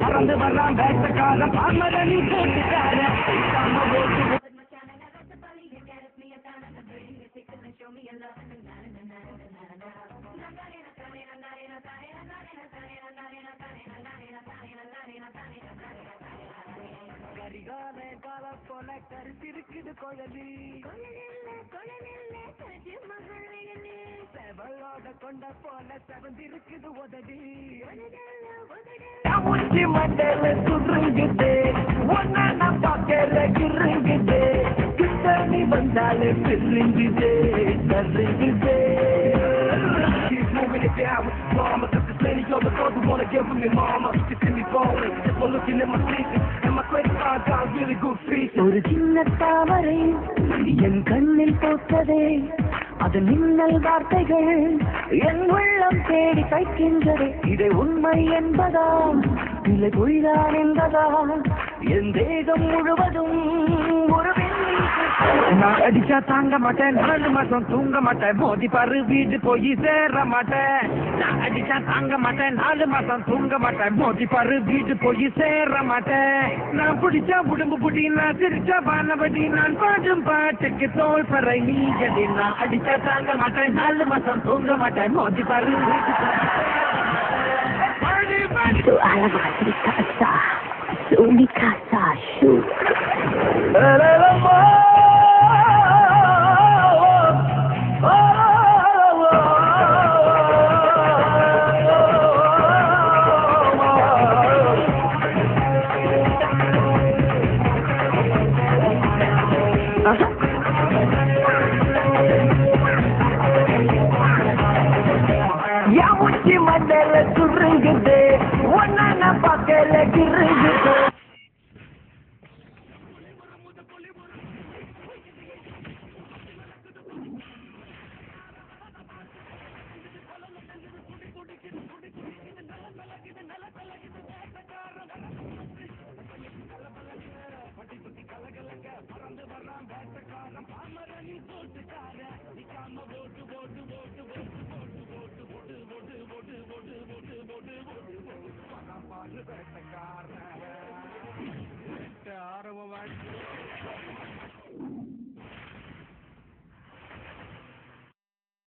பறந்து வர்றான் வேட்டக்காரன் பாமரணி போட்டுக்காரன் கரிகாலே கால போல கருத்திருக்குது குழலி செவளோட கொண்ட போல செவந்திருக்குது உதடி உச்சி மண்டல சுருங்குது ஒன்னா நான் பார்க்கல கிருங்குது கிட்ட நீ வந்தாலே பிரிங்குது கருங்குது moving it down with mama, cause there's plenty of the girls who wanna get with me, mama. You see me falling, just for looking at my features, and my credit card got really good features. ஒரு சின்ன தாமரை என் கண்ணில் போட்டதே அது மின்னல் வார்த்தைகள் என் உள்ளம் தேடி கைக்கின்றதே இதை உண்மை என்பதா இல்லை பொய்தான் என்பதா என் தேகம் முழுவதும் ஒரு நான் அடிச்சா தாங்க மாட்டேன் 4 மாசம் தூங்க மாட்டேன் மோதி பாரு வீடு போய் சேர மாட்டேன் நான் அடிச்சா தாங்க மாட்டேன் 4 மாசம் தூங்க மாட்டேன் மோதி பாரு வீடு போய் சேர மாட்டேன் நான் பிடிச்சா உடம்பு புடி நான் சிரிச்சா பானபடி நான் பாடும் பாட்டுக்கு தோல் பறை நீ ஜடி நான் அடிச்சா தாங்க மாட்டேன் 4 மாசம் தூங்க மாட்டேன் மோதி பாரு Su alamat di casa, su mi casa, su. Ya uci mandala surungde wana na pakele girungde ஆரவ